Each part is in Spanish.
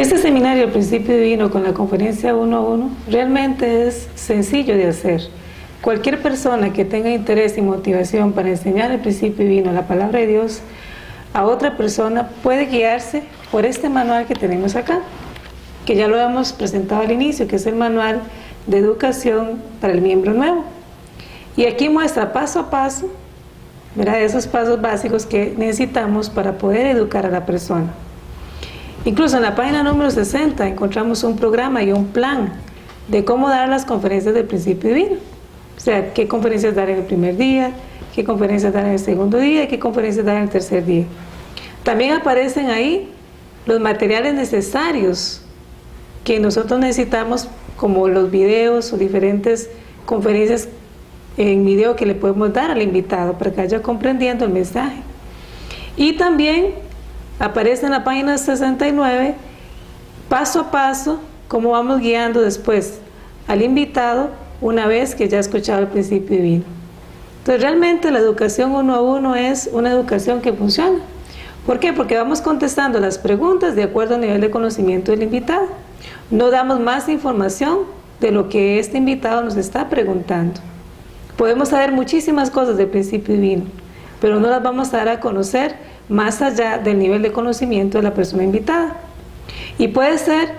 Este seminario El Principio Divino con la conferencia 1 a 1 realmente es sencillo de hacer. Cualquier persona que tenga interés y motivación para enseñar el principio divino, la palabra de Dios, a otra persona puede guiarse por este manual que tenemos acá, que ya lo hemos presentado al inicio, que es el manual de educación para el miembro nuevo. Y aquí muestra paso a paso, ¿verdad?, esos pasos básicos que necesitamos para poder educar a la persona. Incluso en la página número 60 encontramos un programa y un plan de cómo dar las conferencias del principio divino. O sea, qué conferencias dar en el primer día, qué conferencias dar en el segundo día y qué conferencias dar en el tercer día. También aparecen ahí los materiales necesarios que nosotros necesitamos, como los videos o diferentes conferencias en video que le podemos dar al invitado para que vaya comprendiendo el mensaje. Y también aparece en la página 69, paso a paso, cómo vamos guiando después al invitado una vez que ya ha escuchado el principio divino. Entonces realmente la educación 1 a 1 es una educación que funciona. ¿Por qué? Porque vamos contestando las preguntas de acuerdo al nivel de conocimiento del invitado. No damos más información de lo que este invitado nos está preguntando. Podemos saber muchísimas cosas del principio divino, pero no las vamos a dar a conocer más allá del nivel de conocimiento de la persona invitada. Y puede ser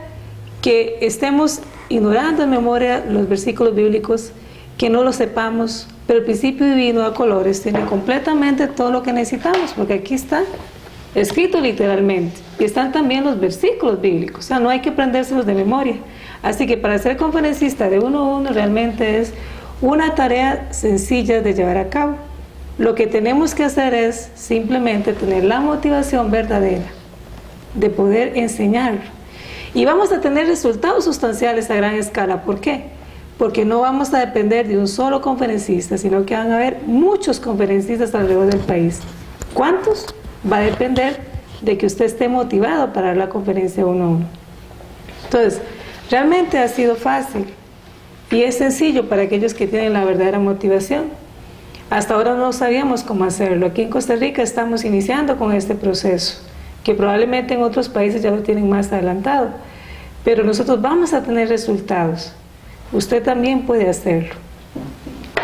que estemos ignorando en memoria los versículos bíblicos, que no los sepamos, pero el principio divino a colores tiene completamente todo lo que necesitamos, porque aquí está escrito literalmente, y están también los versículos bíblicos, o sea, no hay que aprendérselos de memoria. Así que para ser conferencista de 1 a 1 realmente es una tarea sencilla de llevar a cabo. Lo que tenemos que hacer es simplemente tener la motivación verdadera de poder enseñarlo. Y vamos a tener resultados sustanciales a gran escala. ¿Por qué? Porque no vamos a depender de un solo conferencista, sino que van a haber muchos conferencistas alrededor del país. ¿Cuántos? Va a depender de que usted esté motivado para dar la conferencia 1 a 1. Entonces, realmente ha sido fácil y es sencillo para aquellos que tienen la verdadera motivación. Hasta ahora no sabíamos cómo hacerlo. Aquí en Costa Rica estamos iniciando con este proceso, que probablemente en otros países ya lo tienen más adelantado, pero nosotros vamos a tener resultados. Usted también puede hacerlo.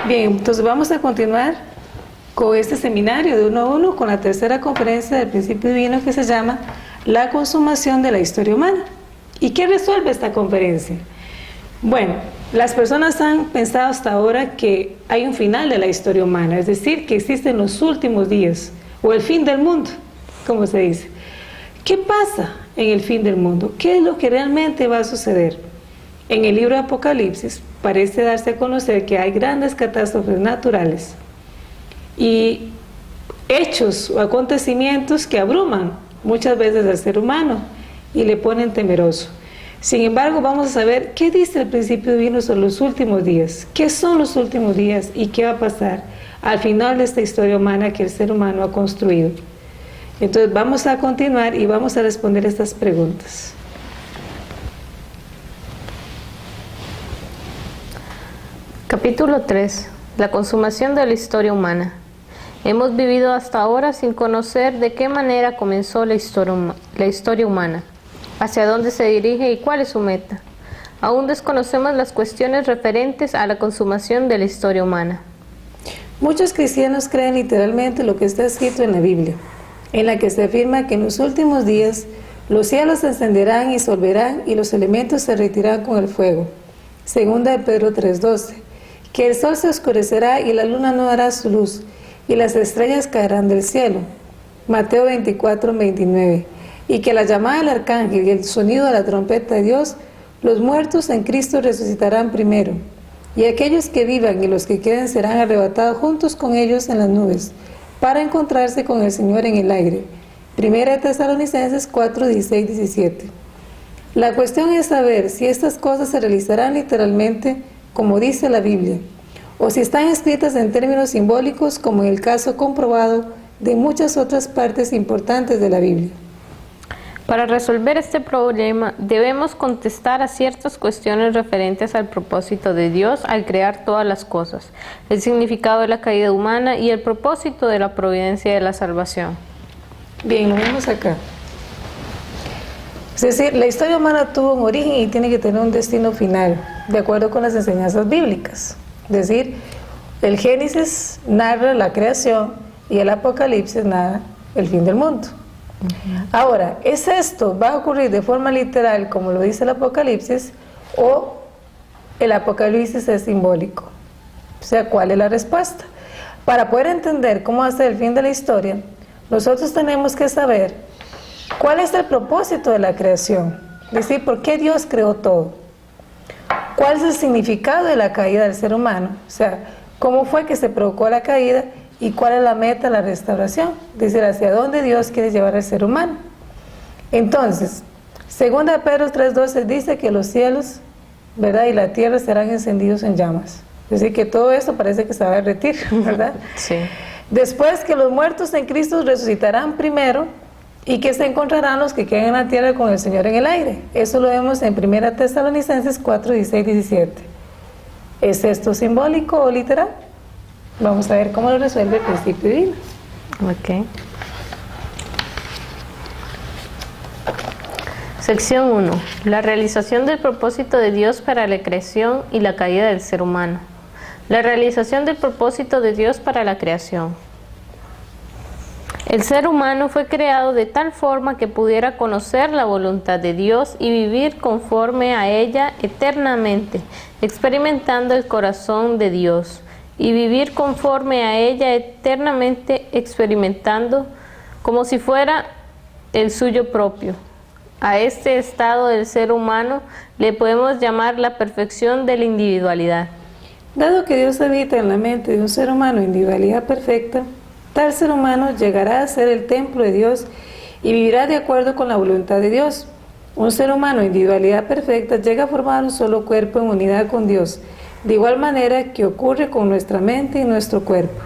Bien, entonces vamos a continuar con este seminario de 1 a 1 con la tercera conferencia del principio divino, que se llama La consumación de la historia humana. ¿Y qué resuelve esta conferencia? Bueno, las personas han pensado hasta ahora que hay un final de la historia humana, es decir, que existen los últimos días o el fin del mundo, como se dice. ¿Qué pasa en el fin del mundo? ¿Qué es lo que realmente va a suceder? En el libro de Apocalipsis parece darse a conocer que hay grandes catástrofes naturales y hechos o acontecimientos que abruman muchas veces al ser humano y le ponen temeroso. Sin embargo, vamos a saber qué dice el principio divino sobre los últimos días, qué son los últimos días y qué va a pasar al final de esta historia humana que el ser humano ha construido. Entonces vamos a continuar y vamos a responder estas preguntas. Capítulo 3. La consumación de la historia humana. Hemos vivido hasta ahora sin conocer de qué manera comenzó la historia humana, hacia dónde se dirige y cuál es su meta. Aún desconocemos las cuestiones referentes a la consumación de la historia humana. Muchos cristianos creen literalmente lo que está escrito en la Biblia, en la que se afirma que en los últimos días los cielos se encenderán y se volverán y los elementos se derretirán con el fuego. Segunda de Pedro 3:12, que el sol se oscurecerá y la luna no dará su luz, y las estrellas caerán del cielo. Mateo 24:29, y que la llamada del arcángel y el sonido de la trompeta de Dios, los muertos en Cristo resucitarán primero, y aquellos que vivan y los que queden serán arrebatados juntos con ellos en las nubes, para encontrarse con el Señor en el aire. Primera de Tesalonicenses 4:16-17. La cuestión es saber si estas cosas se realizarán literalmente, como dice la Biblia, o si están escritas en términos simbólicos, como en el caso comprobado de muchas otras partes importantes de la Biblia. Para resolver este problema, debemos contestar a ciertas cuestiones referentes al propósito de Dios al crear todas las cosas, el significado de la caída humana y el propósito de la providencia de la salvación. Bien, lo vemos acá. Es decir, la historia humana tuvo un origen y tiene que tener un destino final, de acuerdo con las enseñanzas bíblicas. Es decir, el Génesis narra la creación y el Apocalipsis narra el fin del mundo. Ahora, ¿es esto, va a ocurrir de forma literal como lo dice el Apocalipsis, o el Apocalipsis es simbólico? O sea, ¿cuál es la respuesta? Para poder entender cómo va a ser el fin de la historia, nosotros tenemos que saber cuál es el propósito de la creación. Es decir, ¿por qué Dios creó todo? ¿Cuál es el significado de la caída del ser humano? O sea, ¿cómo fue que se provocó la caída? ¿Y cuál es la meta de la restauración? Es decir, ¿hacia dónde Dios quiere llevar al ser humano? Entonces, 2 Pedro 3:12 dice que los cielos, ¿verdad?, y la tierra serán encendidos en llamas. Es decir, que todo eso parece que se va a derretir, ¿verdad? Sí. Después que los muertos en Cristo resucitarán primero y que se encontrarán los que queden en la tierra con el Señor en el aire. Eso lo vemos en 1 Tesalonicenses 4:16-17. ¿Es esto simbólico o literal? Vamos a ver cómo lo resuelve el principio divino. Ok. Sección 1. La realización del propósito de Dios para la creación y la caída del ser humano. La realización del propósito de Dios para la creación. El ser humano fue creado de tal forma que pudiera conocer la voluntad de Dios y vivir conforme a ella eternamente, experimentando el corazón de Dios, y vivir conforme a ella eternamente, experimentando como si fuera el suyo propio. A este estado del ser humano le podemos llamar la perfección de la individualidad. Dado que Dios habita en la mente de un ser humano individualidad perfecta, tal ser humano llegará a ser el templo de Dios y vivirá de acuerdo con la voluntad de Dios. Un ser humano individualidad perfecta llega a formar un solo cuerpo en unidad con Dios, de igual manera que ocurre con nuestra mente y nuestro cuerpo.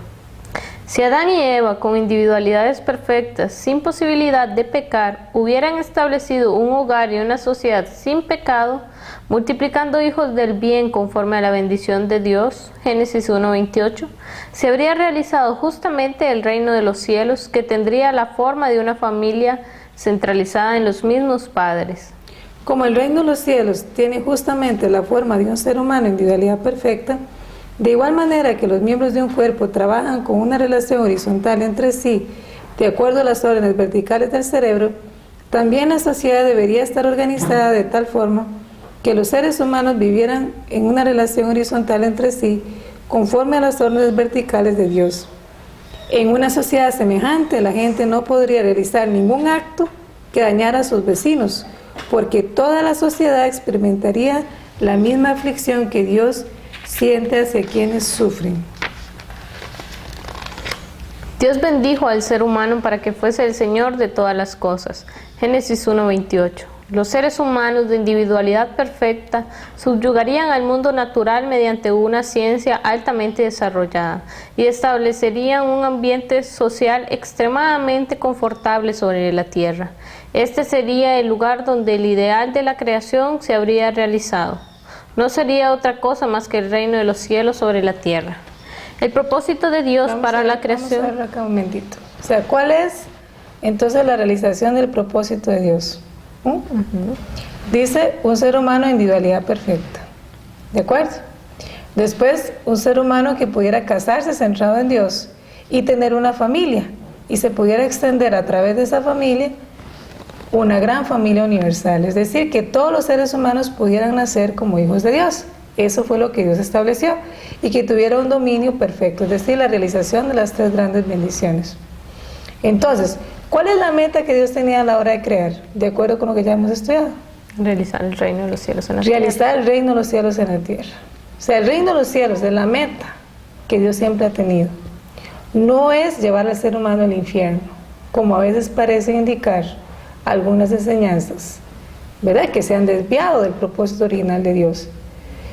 Si Adán y Eva, con individualidades perfectas, sin posibilidad de pecar, hubieran establecido un hogar y una sociedad sin pecado, multiplicando hijos del bien conforme a la bendición de Dios, Génesis 1:28, se habría realizado justamente el reino de los cielos, que tendría la forma de una familia centralizada en los mismos padres. Como el reino de los cielos tiene justamente la forma de un ser humano en individualidad perfecta, de igual manera que los miembros de un cuerpo trabajan con una relación horizontal entre sí, de acuerdo a las órdenes verticales del cerebro, también la sociedad debería estar organizada de tal forma que los seres humanos vivieran en una relación horizontal entre sí, conforme a las órdenes verticales de Dios. En una sociedad semejante, la gente no podría realizar ningún acto que dañara a sus vecinos, porque toda la sociedad experimentaría la misma aflicción que Dios siente hacia quienes sufren. Dios bendijo al ser humano para que fuese el Señor de todas las cosas. Génesis 1:28. Los seres humanos de individualidad perfecta subyugarían al mundo natural mediante una ciencia altamente desarrollada y establecerían un ambiente social extremadamente confortable sobre la tierra. Este sería el lugar donde el ideal de la creación se habría realizado. No sería otra cosa más que el reino de los cielos sobre la tierra. El propósito de Dios para la creación... Vamos a ver acá un momentito. O sea, ¿cuál es entonces la realización del propósito de Dios? Dice un ser humano en individualidad perfecta. ¿De acuerdo? Después, un ser humano que pudiera casarse centrado en Dios y tener una familia. Y se pudiera extender a través de esa familia una gran familia universal, es decir, que todos los seres humanos pudieran nacer como hijos de Dios. Eso fue lo que Dios estableció, y que tuviera un dominio perfecto, es decir, la realización de las 3 grandes bendiciones. Entonces, ¿cuál es la meta que Dios tenía a la hora de crear? De acuerdo con lo que ya hemos estudiado. Realizar el reino de los cielos en la tierra. Realizar el reino de los cielos en la tierra. O sea, el reino de los cielos es la meta que Dios siempre ha tenido. No es llevar al ser humano al infierno, como a veces parece indicar algunas enseñanzas, ¿verdad?, que se han desviado del propósito original de Dios,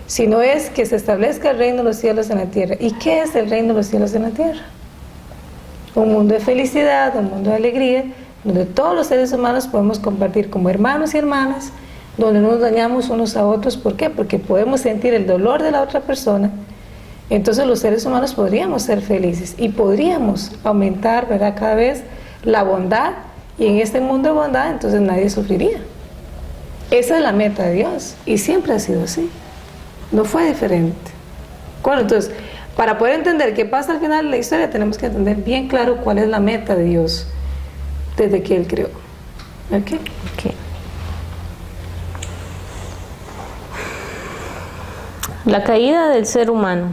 sino es que se establezca el reino de los cielos en la tierra. ¿Y qué es el reino de los cielos en la tierra? Un mundo de felicidad, un mundo de alegría, donde todos los seres humanos podemos compartir como hermanos y hermanas, donde no nos dañamos unos a otros. ¿Por qué? Porque podemos sentir el dolor de la otra persona. Entonces los seres humanos podríamos ser felices y podríamos aumentar, ¿verdad?, cada vez la bondad. Y en este mundo de bondad, entonces nadie sufriría. Esa es la meta de Dios y siempre ha sido así. No fue diferente. Bueno, entonces, para poder entender qué pasa al final de la historia, tenemos que entender bien claro cuál es la meta de Dios desde que Él creó. ¿Ok? La caída del ser humano.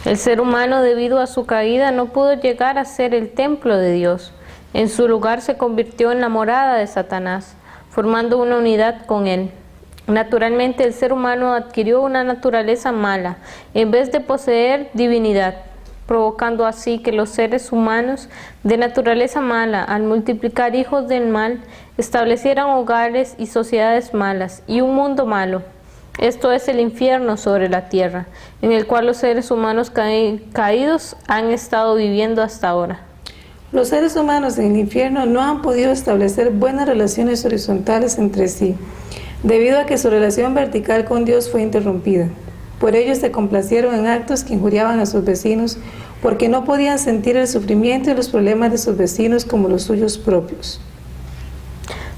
El ser humano, debido a su caída, no pudo llegar a ser el templo de Dios. En su lugar se convirtió en la morada de Satanás, formando una unidad con él. Naturalmente, el ser humano adquirió una naturaleza mala, en vez de poseer divinidad, provocando así que los seres humanos de naturaleza mala, al multiplicar hijos del mal, establecieran hogares y sociedades malas y un mundo malo. Esto es el infierno sobre la tierra, en el cual los seres humanos caídos han estado viviendo hasta ahora. Los seres humanos en el infierno no han podido establecer buenas relaciones horizontales entre sí, debido a que su relación vertical con Dios fue interrumpida. Por ello se complacieron en actos que injuriaban a sus vecinos, porque no podían sentir el sufrimiento y los problemas de sus vecinos como los suyos propios.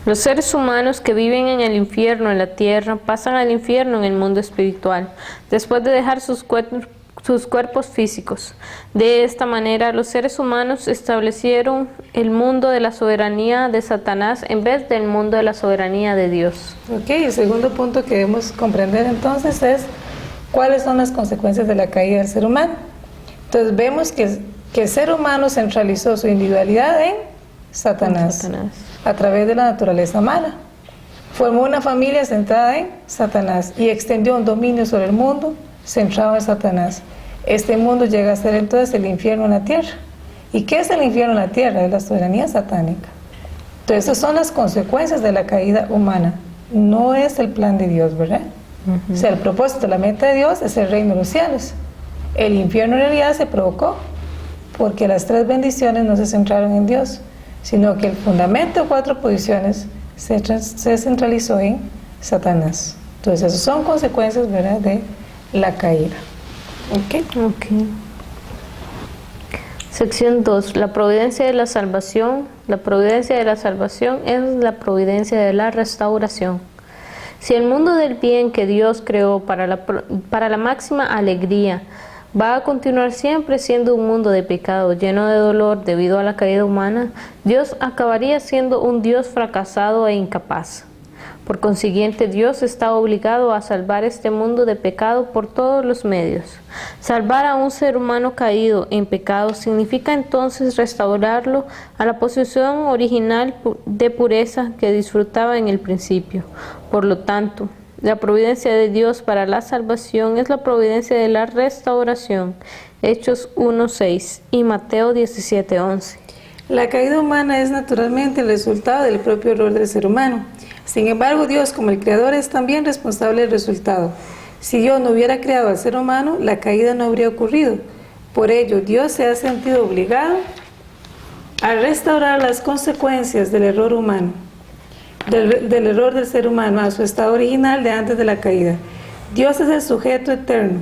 Los seres humanos que viven en el infierno en la tierra pasan al infierno en el mundo espiritual, después de dejar sus cuerpos físicos. De esta manera, los seres humanos establecieron el mundo de la soberanía de Satanás en vez del mundo de la soberanía de Dios. Ok, el segundo punto que debemos comprender entonces es cuáles son las consecuencias de la caída del ser humano. Entonces vemos que el ser humano centralizó su individualidad en Satanás. A través de la naturaleza mala. Formó una familia centrada en Satanás y extendió un dominio sobre el mundo centrado en Satanás. Este mundo llega a ser entonces el infierno en la tierra. ¿Y qué es el infierno en la tierra? Es la soberanía satánica. Entonces, esas son las consecuencias de la caída humana. No es el plan de Dios, ¿verdad? O sea, el propósito, la meta de Dios es el reino de los cielos. El infierno en realidad se provocó porque las 3 bendiciones no se centraron en Dios, sino que el fundamento de 4 posiciones se centralizó en Satanás. Entonces, esas son consecuencias, ¿verdad?, de la caída. ¿Ok? Sección 2. La providencia de la salvación. La providencia de la salvación es la providencia de la restauración. Si el mundo del bien que Dios creó para la máxima alegría va a continuar siempre siendo un mundo de pecado, lleno de dolor debido a la caída humana, Dios acabaría siendo un Dios fracasado e incapaz. Por consiguiente, Dios está obligado a salvar este mundo de pecado por todos los medios. Salvar a un ser humano caído en pecado significa entonces restaurarlo a la posición original de pureza que disfrutaba en el principio. Por lo tanto, la providencia de Dios para la salvación es la providencia de la restauración. Hechos 1:6 y Mateo 17:11. La caída humana es naturalmente el resultado del propio error del ser humano. Sin embargo, Dios, como el Creador, es también responsable del resultado. Si Dios no hubiera creado al ser humano, la caída no habría ocurrido. Por ello, Dios se ha sentido obligado a restaurar las consecuencias del error humano. Del error del ser humano a su estado original de antes de la caída. Dios es el sujeto eterno.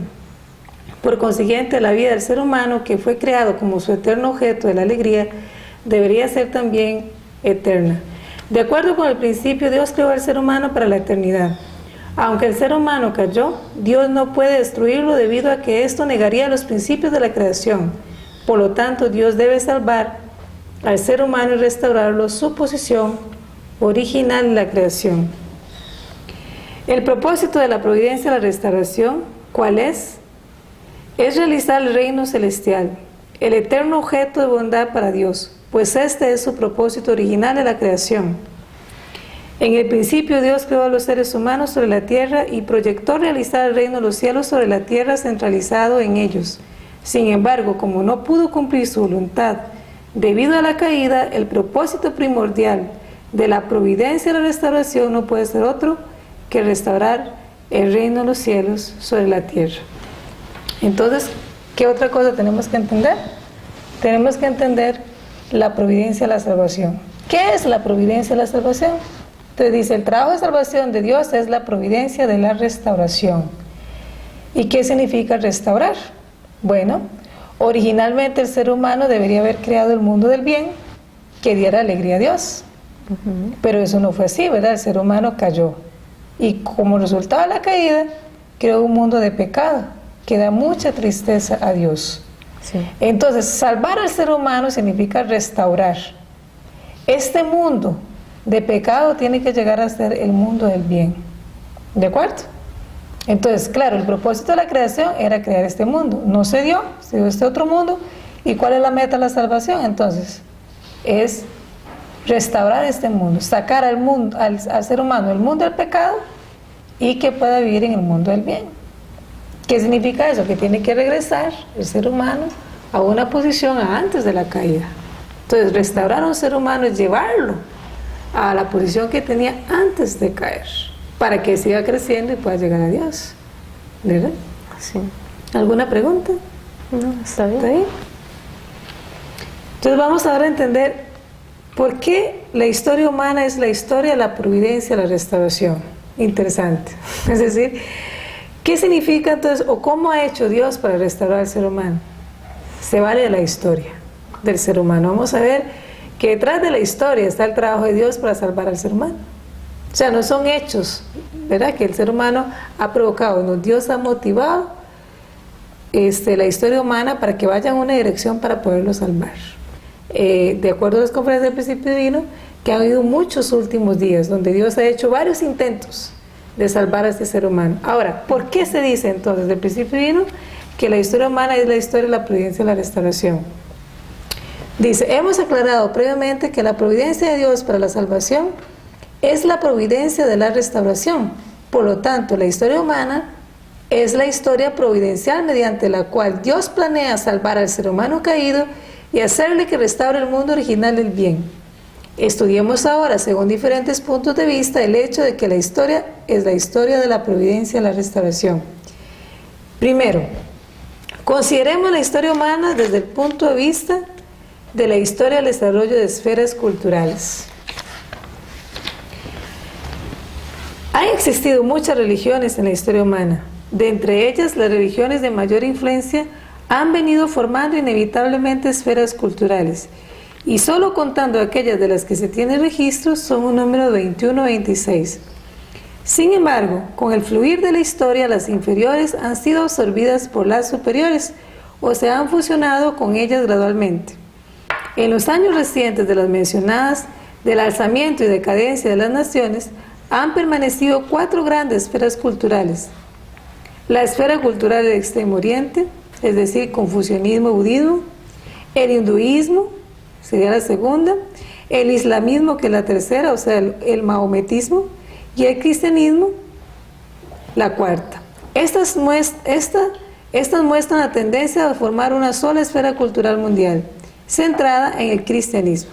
Por consiguiente, la vida del ser humano, que fue creado como su eterno objeto de la alegría, debería ser también eterna. De acuerdo con el principio, Dios creó al ser humano para la eternidad. Aunque el ser humano cayó, Dios no puede destruirlo debido a que esto negaría los principios de la creación. Por lo tanto, Dios debe salvar al ser humano y restaurarlo a su posición original en la creación. El propósito de la providencia de la restauración, ¿cuál es? Es realizar el reino celestial, el eterno objeto de bondad para Dios, pues este es su propósito original de la creación. En el principio Dios creó a los seres humanos sobre la tierra y proyectó realizar el reino de los cielos sobre la tierra centralizado en ellos. Sin embargo, como no pudo cumplir su voluntad debido a la caída, el propósito primordial de la providencia de la restauración no puede ser otro que restaurar el reino de los cielos sobre la tierra. Entonces, ¿qué otra cosa tenemos que entender? Tenemos que entender la providencia de la salvación. ¿Qué es la providencia de la salvación? Entonces dice, el trabajo de salvación de Dios es la providencia de la restauración. ¿Y qué significa restaurar? Bueno, originalmente el ser humano debería haber creado el mundo del bien que diera alegría a Dios. Pero eso no fue así, ¿verdad? El ser humano cayó. y como resultado de la caída, creó un mundo de pecado que da mucha tristeza a Dios. Sí. Entonces, salvar al ser humano significa restaurar. Este mundo de pecado tiene que llegar a ser el mundo del bien. ¿De acuerdo? Entonces, claro, el propósito de la creación era crear este mundo. No se dio este otro mundo. ¿Y cuál es la meta de la salvación? Entonces, es restaurar este mundo, sacar al mundo, al ser humano del mundo del pecado y que pueda vivir en el mundo del bien. ¿Qué significa eso? Que tiene que regresar el ser humano a una posición antes de la caída. Entonces, restaurar a un ser humano es llevarlo a la posición que tenía antes de caer, para que siga creciendo y pueda llegar a Dios. ¿Verdad? Sí. ¿Alguna pregunta? No, está bien. ¿Está bien? Entonces vamos ahora a entender por qué la historia humana es la historia de la providencia, la restauración. Interesante. Es decir, ¿qué significa entonces o cómo ha hecho Dios para restaurar al ser humano? Se vale de la historia del ser humano. Vamos a ver que detrás de la historia está el trabajo de Dios para salvar al ser humano. O sea, no son hechos, ¿verdad?, que el ser humano ha provocado. No, Dios ha motivado la historia humana para que vaya en una dirección para poderlo salvar. De acuerdo a las conferencias del principio divino, que ha habido muchos últimos días donde Dios ha hecho varios intentos de salvar a este ser humano. Ahora, ¿por qué se dice entonces del principio divino que la historia humana es la historia de la providencia y la restauración? Dice, hemos aclarado previamente que la providencia de Dios para la salvación es la providencia de la restauración. Por lo tanto, la historia humana es la historia providencial mediante la cual Dios planea salvar al ser humano caído y hacerle que restaure el mundo original del bien. Estudiemos ahora, según diferentes puntos de vista, el hecho de que la historia es la historia de la providencia y la restauración. Primero, consideremos la historia humana desde el punto de vista de la historia del desarrollo de esferas culturales. Han existido muchas religiones en la historia humana. De entre ellas, las religiones de mayor influencia han venido formando inevitablemente esferas culturales, y solo contando aquellas de las que se tiene registro son un número de 21 o 26. Sin embargo, con el fluir de la historia, las inferiores han sido absorbidas por las superiores o se han fusionado con ellas gradualmente. En los años recientes de las mencionadas, del alzamiento y decadencia de las naciones, han permanecido 4 grandes esferas culturales. La esfera cultural del Extremo Oriente, es decir, confucianismo y budismo; el hinduismo, sería la segunda; el islamismo, que es la tercera, o sea, el maometismo; y el cristianismo, la cuarta. Estas muestran la tendencia a formar una sola esfera cultural mundial, centrada en el cristianismo.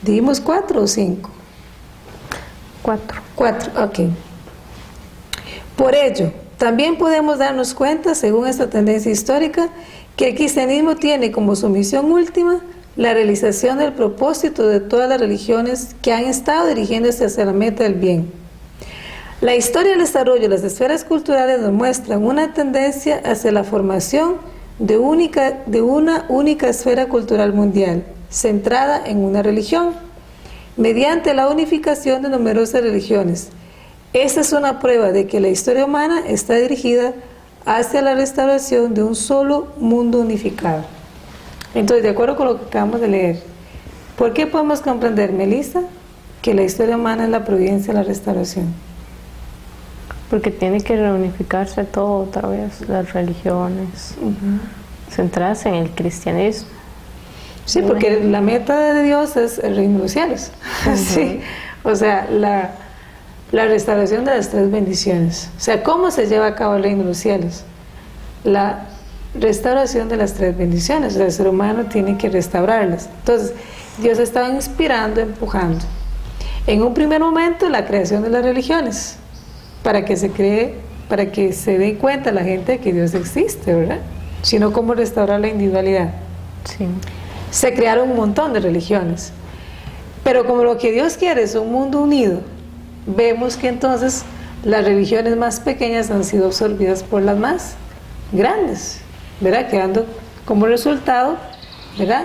¿Dijimos 4 o 5? 4. 4, ok. Por ello, también podemos darnos cuenta, según esta tendencia histórica, que el cristianismo tiene como su misión última la realización del propósito de todas las religiones que han estado dirigiéndose hacia la meta del bien. La historia del desarrollo de las esferas culturales nos muestra una tendencia hacia la formación de una única esfera cultural mundial, centrada en una religión, mediante la unificación de numerosas religiones. Esta es una prueba de que la historia humana está dirigida hacia la restauración de un solo mundo unificado. Entonces, de acuerdo con lo que acabamos de leer, ¿por qué podemos comprender, Melissa, que la historia humana es la providencia y la restauración? Porque tiene que reunificarse todo otra vez, las religiones, centrarse en el cristianismo. Sí, porque la meta de Dios es el reino de los cielos. Sí, o sea, la restauración de las 3 bendiciones. O sea, ¿cómo se lleva a cabo el reino de los cielos? La restauración de las 3 bendiciones. O sea, el ser humano tiene que restaurarlas. Entonces, Dios estaba inspirando, empujando. En un primer momento, la creación de las religiones, para que se dé cuenta la gente que Dios existe, ¿verdad? Sino cómo restaurar la individualidad. Sí. Se crearon un montón de religiones, pero como lo que Dios quiere es un mundo unido, vemos que entonces las religiones más pequeñas han sido absorbidas por las más grandes, ¿verdad? Quedando como resultado, ¿verdad?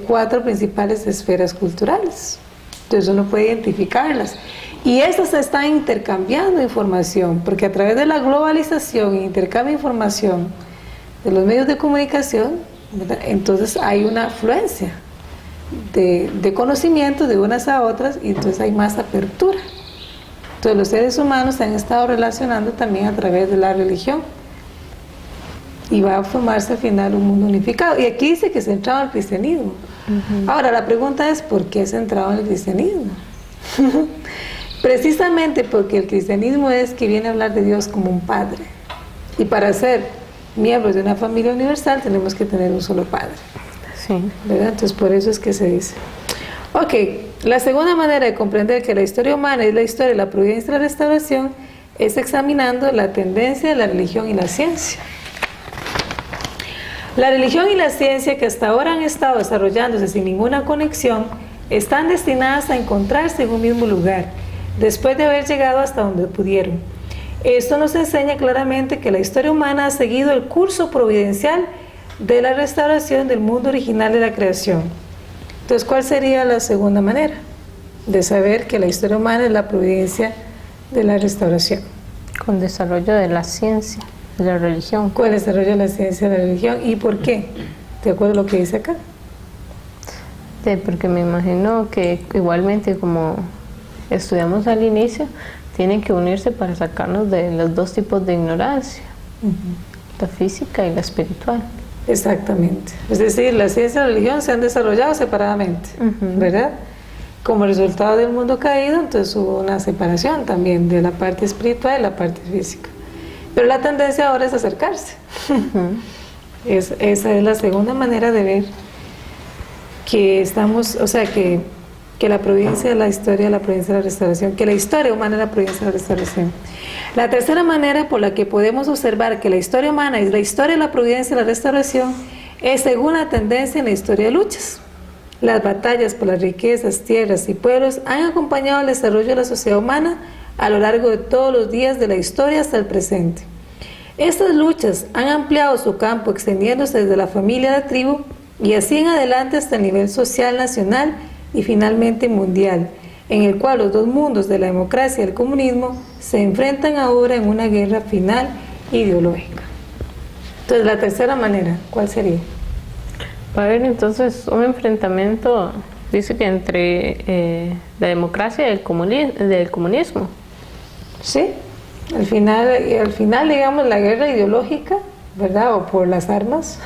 4 principales esferas culturales. Entonces uno puede identificarlas. Y estas se están intercambiando información, porque a través de la globalización e intercambio de información de los medios de comunicación, ¿verdad? Entonces hay una afluencia de conocimiento de unas a otras y entonces hay más apertura. Entonces los seres humanos se han estado relacionando también a través de la religión y va a formarse al final un mundo unificado. Y aquí dice que centrado en el cristianismo. Ahora la pregunta es, ¿por qué centrado en el cristianismo? Precisamente porque el cristianismo es que viene a hablar de Dios como un padre, y para ser miembros de una familia universal tenemos que tener un solo padre, Sí. ¿verdad? Entonces por eso es que se dice. Ok, la segunda manera de comprender que la historia humana es la historia de la providencia y la restauración es examinando la tendencia de la religión y la ciencia. La religión y la ciencia, que hasta ahora han estado desarrollándose sin ninguna conexión, están destinadas a encontrarse en un mismo lugar, después de haber llegado hasta donde pudieron. Esto nos enseña claramente que la historia humana ha seguido el curso providencial de la restauración del mundo original de la creación. Entonces, ¿cuál sería la segunda manera de saber que la historia humana es la providencia de la restauración? Con desarrollo de la ciencia, de la religión. Con el desarrollo de la ciencia de la religión. ¿Y por qué? ¿De acuerdo a lo que dice acá? Sí, porque me imagino que igualmente como estudiamos al inicio, tienen que unirse para sacarnos de los dos tipos de ignorancia, la física y la espiritual. Exactamente. Es decir, la ciencia y la religión se han desarrollado separadamente, ¿verdad? Como resultado del mundo caído, entonces hubo una separación también de la parte espiritual y la parte física. Pero la tendencia ahora es acercarse. Esa es la segunda manera de ver que estamos, o sea, que la providencia de la historia, la providencia de la restauración, que la historia humana es la providencia de la restauración. La tercera manera por la que podemos observar que la historia humana es la historia de la providencia de la restauración es según la tendencia en la historia de luchas. Las batallas por las riquezas, tierras y pueblos han acompañado el desarrollo de la sociedad humana a lo largo de todos los días de la historia hasta el presente. Estas luchas han ampliado su campo, extendiéndose desde la familia a la tribu y así en adelante hasta el nivel social nacional y finalmente mundial, en el cual los dos mundos de la democracia y el comunismo se enfrentan ahora en una guerra final ideológica. Entonces, la tercera manera, ¿cuál sería? Va a haber entonces un enfrentamiento, dice que entre la democracia y el comunismo. Sí, al final, digamos, la guerra ideológica, ¿verdad? O por las armas,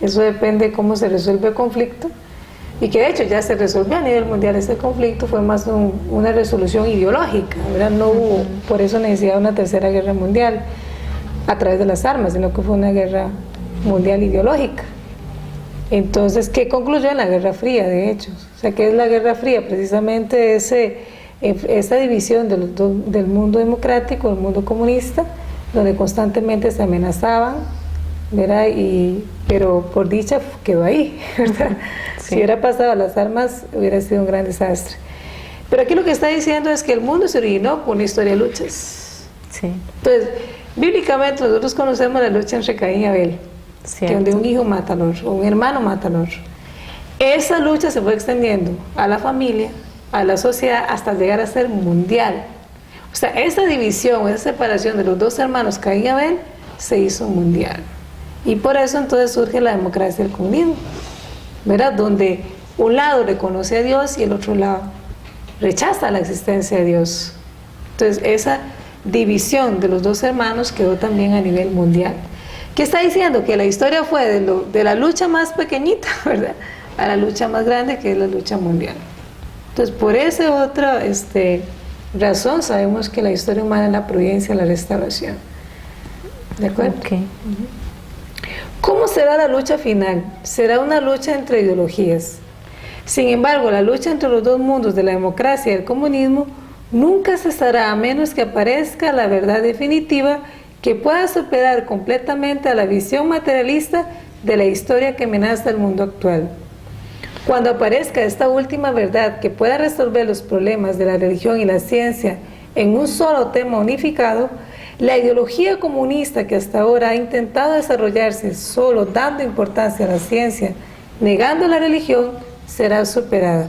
eso depende de cómo se resuelve el conflicto. Y que de hecho ya se resolvió a nivel mundial ese conflicto, fue más una resolución ideológica, ¿verdad? No hubo por eso necesidad de una tercera guerra mundial a través de las armas, sino que fue una guerra mundial ideológica. Entonces, ¿qué concluyó en la Guerra Fría, de hecho? O sea, ¿qué es la Guerra Fría? Precisamente esa división del mundo democrático, del mundo comunista, donde constantemente se amenazaban, ¿verdad? Pero por dicha quedó ahí, ¿verdad? Sí. Si hubiera pasado a las armas hubiera sido un gran desastre. Pero aquí lo que está diciendo es que el mundo se originó con una historia de luchas. Sí. Entonces, bíblicamente nosotros conocemos la lucha entre Caín y Abel, que donde un hijo mata al otro, o un hermano mata al otro. Esa lucha se fue extendiendo a la familia, a la sociedad, hasta llegar a ser mundial. O sea, esa división, esa separación de los dos hermanos Caín y Abel se hizo mundial. Y por eso entonces surge la democracia y el comunismo, ¿verdad? Donde un lado reconoce a Dios y el otro lado rechaza la existencia de Dios. Entonces esa división de los dos hermanos quedó también a nivel mundial. ¿Qué está diciendo? Que la historia fue de la lucha más pequeñita, ¿verdad?, a la lucha más grande, que es la lucha mundial. Entonces por esa otra razón sabemos que la historia humana es la providencia, la restauración. ¿De acuerdo? Okay. ¿Cómo será la lucha final? Será una lucha entre ideologías. Sin embargo, la lucha entre los dos mundos de la democracia y el comunismo nunca cesará a menos que aparezca la verdad definitiva que pueda superar completamente a la visión materialista de la historia que amenaza el mundo actual. Cuando aparezca esta última verdad que pueda resolver los problemas de la religión y la ciencia en un solo tema unificado, la ideología comunista que hasta ahora ha intentado desarrollarse solo dando importancia a la ciencia, negando la religión, será superada.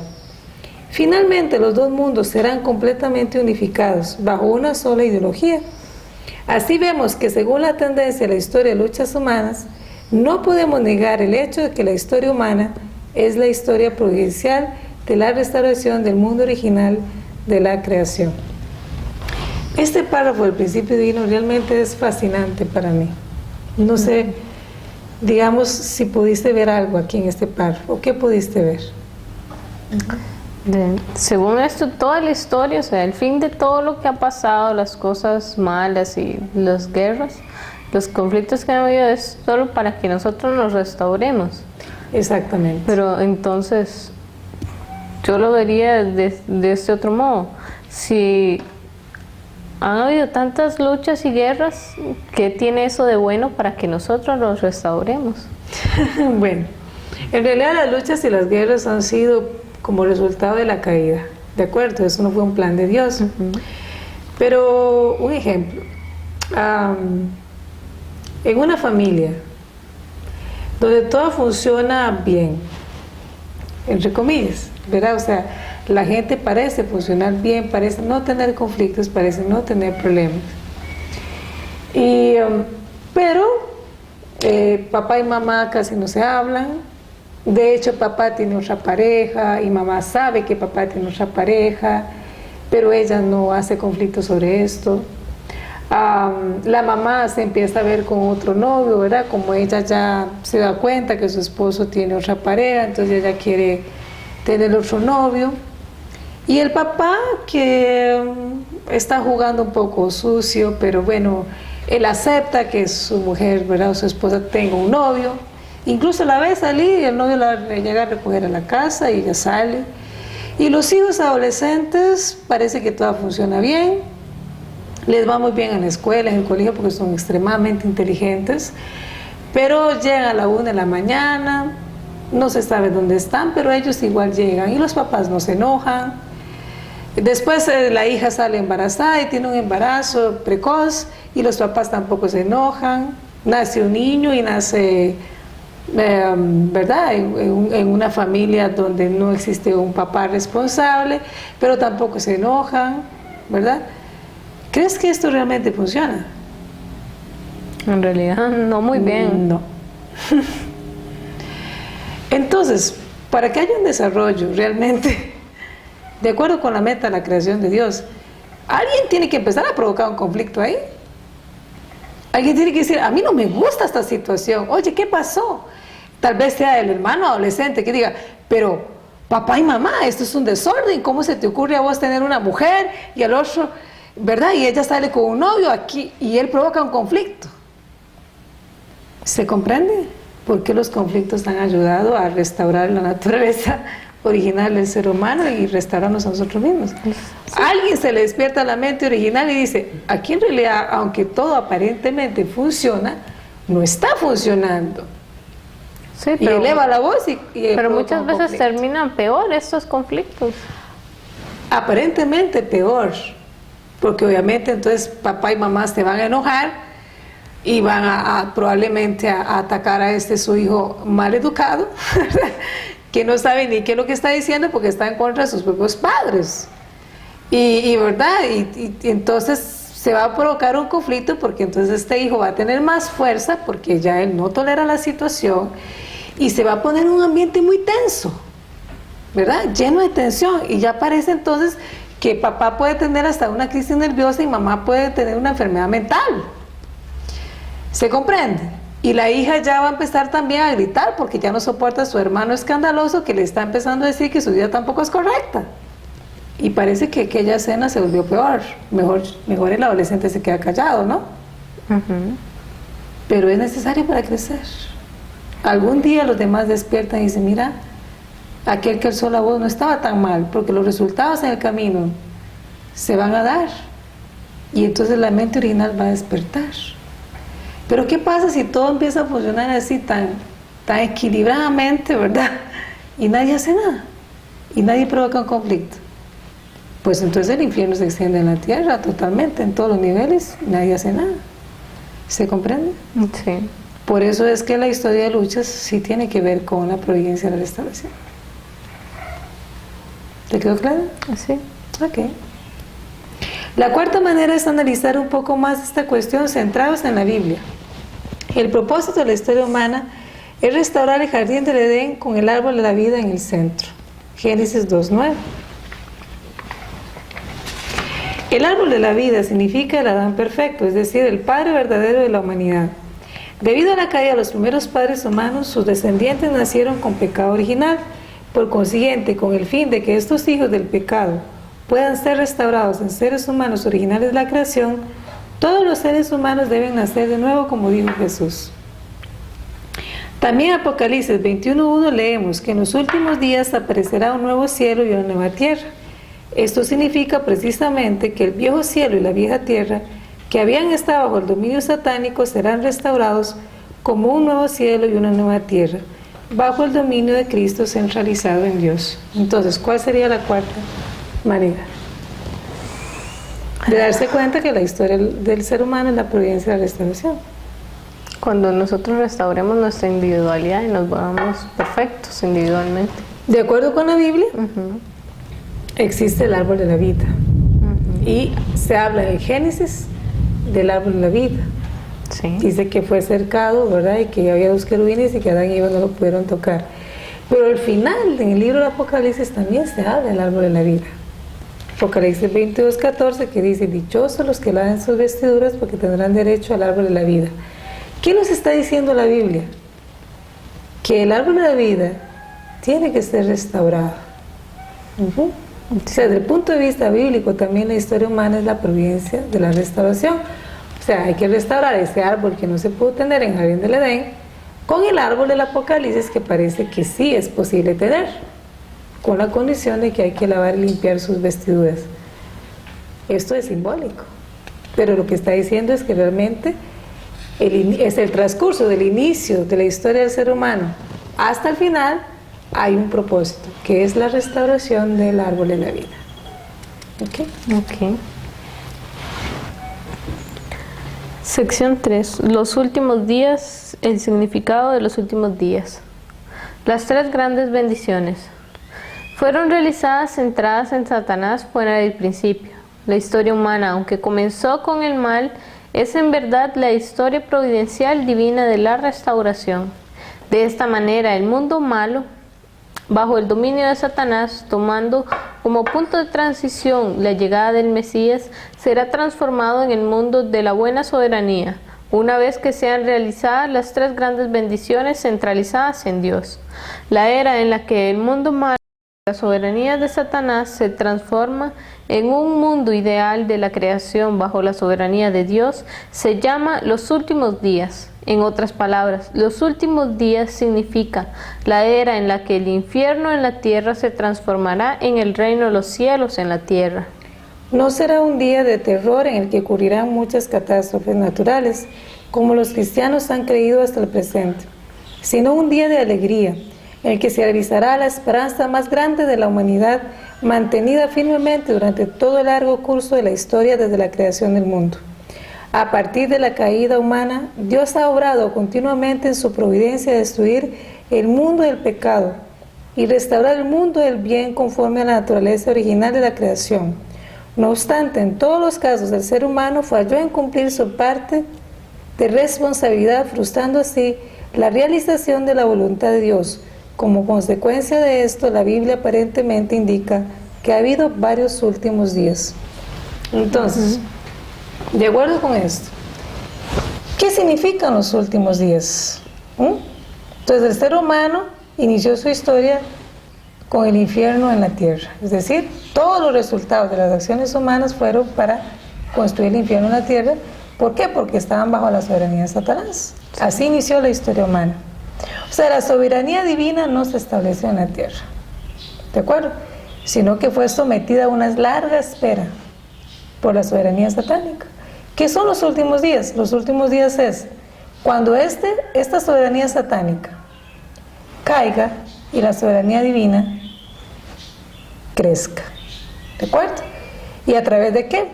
Finalmente, los dos mundos serán completamente unificados bajo una sola ideología. Así vemos que según la tendencia de la historia de luchas humanas, no podemos negar el hecho de que la historia humana es la historia providencial de la restauración del mundo original de la creación. Este párrafo del principio divino realmente es fascinante para mí. No sé, digamos, si pudiste ver algo aquí en este párrafo. ¿Qué pudiste ver? Según esto, toda la historia, o sea, el fin de todo lo que ha pasado, las cosas malas y las guerras, los conflictos que han habido, es solo para que nosotros nos restauremos. Exactamente. Pero entonces, yo lo vería de este otro modo. Si han habido tantas luchas y guerras, ¿qué tiene eso de bueno para que nosotros nos restauremos? Bueno, en realidad las luchas y las guerras han sido como resultado de la caída, ¿de acuerdo? Eso no fue un plan de Dios. Pero un ejemplo, en una familia donde todo funciona bien, entre comillas, ¿verdad? O sea, la gente parece funcionar bien, parece no tener conflictos, parece no tener problemas. Pero papá y mamá casi no se hablan. De hecho, papá tiene otra pareja y mamá sabe que papá tiene otra pareja, pero ella no hace conflicto sobre esto. La mamá se empieza a ver con otro novio, ¿verdad? Como ella ya se da cuenta que su esposo tiene otra pareja, entonces ella quiere tener otro novio. Y el papá, que está jugando un poco sucio, pero bueno, él acepta que su mujer, ¿verdad? O su esposa tenga un novio. Incluso la ve salir y el novio la llega a recoger a la casa y ella sale. Y los hijos adolescentes parece que todo funciona bien, les va muy bien en la escuela, en el colegio, porque son extremadamente inteligentes, pero llegan a la 1 de la mañana, no se sabe dónde están, pero ellos igual llegan y los papás no se enojan. Después la hija sale embarazada y tiene un embarazo precoz y los papás tampoco se enojan. Nace un niño y nace... ¿verdad? En una familia donde no existe un papá responsable, pero tampoco se enojan, ¿verdad? ¿Crees que esto realmente funciona? En realidad, no muy bien. No. Entonces, para que haya un desarrollo realmente, de acuerdo con la meta de la creación de Dios, alguien tiene que empezar a provocar un conflicto ahí. Alguien tiene que decir, a mí no me gusta esta situación. Oye, ¿qué pasó? Tal vez sea el hermano adolescente que diga, pero papá y mamá, esto es un desorden. ¿Cómo se te ocurre a vos tener una mujer y al otro, ¿verdad? Y ella sale con un novio aquí y él provoca un conflicto. ¿Se comprende? ¿Por qué los conflictos han ayudado a restaurar la naturaleza original del ser humano y restaurarnos a nosotros mismos? Sí. Alguien se le despierta la mente original y dice, aquí en realidad, aunque todo aparentemente funciona, no está funcionando. Sí, y eleva la voz pero muchas veces terminan peor estos conflictos. Aparentemente peor, porque obviamente entonces papá y mamá se van a enojar y van probablemente a atacar a su hijo mal educado, que no sabe ni qué es lo que está diciendo porque está en contra de sus propios padres. ¿Verdad? Y entonces se va a provocar un conflicto porque entonces este hijo va a tener más fuerza porque ya él no tolera la situación y se va a poner un ambiente muy tenso, ¿verdad? Lleno de tensión, y ya parece entonces que papá puede tener hasta una crisis nerviosa y mamá puede tener una enfermedad mental. ¿Se comprende? Y la hija ya va a empezar también a gritar porque ya no soporta a su hermano escandaloso que le está empezando a decir que su vida tampoco es correcta. Y parece que aquella escena se volvió peor. Mejor el adolescente se queda callado, ¿no? Pero es necesario para crecer. Algún día los demás despiertan y dicen, mira, aquel que alzó la voz no estaba tan mal, porque los resultados en el camino se van a dar. Y entonces la mente original va a despertar. Pero ¿qué pasa si todo empieza a funcionar así tan equilibradamente, ¿verdad? Y nadie hace nada. Y nadie provoca un conflicto. Pues entonces el infierno se extiende en la tierra totalmente, en todos los niveles, nadie hace nada. ¿Se comprende? Sí. Por eso es que la historia de luchas sí tiene que ver con la providencia de la restauración. ¿Te quedó claro? ¿Así? Ok. La cuarta manera es analizar un poco más esta cuestión centrados en la Biblia. El propósito de la historia humana es restaurar el jardín del Edén con el árbol de la vida en el centro. Génesis 2:9. El árbol de la vida significa el Adán perfecto, es decir, el padre verdadero de la humanidad. Debido a la caída de los primeros padres humanos, sus descendientes nacieron con pecado original. Por consiguiente, con el fin de que estos hijos del pecado puedan ser restaurados en seres humanos originales de la creación, todos los seres humanos deben nacer de nuevo, como dijo Jesús. También en Apocalipsis 21:1 leemos que en los últimos días aparecerá un nuevo cielo y una nueva tierra. Esto significa precisamente que el viejo cielo y la vieja tierra, que habían estado bajo el dominio satánico, serán restaurados como un nuevo cielo y una nueva tierra, bajo el dominio de Cristo centralizado en Dios. Entonces, ¿cuál sería la cuarta manera? De darse cuenta que la historia del ser humano es la providencia de la restauración. Cuando nosotros restauremos nuestra individualidad y nos volvamos perfectos individualmente. De acuerdo con la Biblia, Uh-huh. existe el árbol de la vida. Uh-huh. Y se habla en Génesis del árbol de la vida. Sí. Dice que fue cercado, ¿verdad? Y que había 2 querubines y que Adán y Eva no lo pudieron tocar. Pero al final, en el libro del Apocalipsis también se habla del árbol de la vida. Apocalipsis 22:14, que dice: dichosos los que laven sus vestiduras, porque tendrán derecho al árbol de la vida. ¿Qué nos está diciendo la Biblia? Que el árbol de la vida tiene que ser restaurado. Uh-huh. O sea, desde el punto de vista bíblico, también la historia humana es la providencia de la restauración. O sea, hay que restaurar ese árbol que no se pudo tener en el jardín del Edén con el árbol del Apocalipsis, que parece que sí es posible tener, con la condición de que hay que lavar y limpiar sus vestiduras. Esto es simbólico, pero lo que está diciendo es que realmente es el transcurso del inicio de la historia del ser humano hasta el final. Hay un propósito, que es la restauración del árbol de la vida. ¿Ok? Ok. Sección 3. Los últimos días, el significado de los últimos días. Las 3 grandes bendiciones fueron realizadas centradas en Satanás fuera del principio. La historia humana, aunque comenzó con el mal, es en verdad la historia providencial divina de la restauración. De esta manera, el mundo malo, bajo el dominio de Satanás, tomando como punto de transición la llegada del Mesías, será transformado en el mundo de la buena soberanía, una vez que sean realizadas las 3 grandes bendiciones centralizadas en Dios. La era en la que el mundo malo, la soberanía de Satanás, se transforma en un mundo ideal de la creación bajo la soberanía de Dios, se llama los últimos días. En otras palabras, los últimos días significa la era en la que el infierno en la tierra se transformará en el reino de los cielos en la tierra. No será un día de terror en el que ocurrirán muchas catástrofes naturales, como los cristianos han creído hasta el presente, sino un día de alegría, en el que se realizará la esperanza más grande de la humanidad, mantenida firmemente durante todo el largo curso de la historia desde la creación del mundo. A partir de la caída humana, Dios ha obrado continuamente en su providencia de destruir el mundo del pecado y restaurar el mundo del bien conforme a la naturaleza original de la creación. No obstante, en todos los casos el ser humano falló en cumplir su parte de responsabilidad, frustrando así la realización de la voluntad de Dios. Como consecuencia de esto, la Biblia aparentemente indica que ha habido varios últimos días. Entonces, de acuerdo con esto, ¿qué significan los últimos días? Entonces, el ser humano inició su historia con el infierno en la tierra. Es decir, todos los resultados de las acciones humanas fueron para construir el infierno en la tierra. ¿Por qué? Porque estaban bajo la soberanía de Satanás. Así inició la historia humana. O sea, la soberanía divina no se estableció en la tierra, ¿de acuerdo? Sino que fue sometida a una larga espera por la soberanía satánica. ¿Qué son los últimos días? Los últimos días es cuando esta soberanía satánica caiga y la soberanía divina crezca, ¿de acuerdo? ¿Y a través de qué?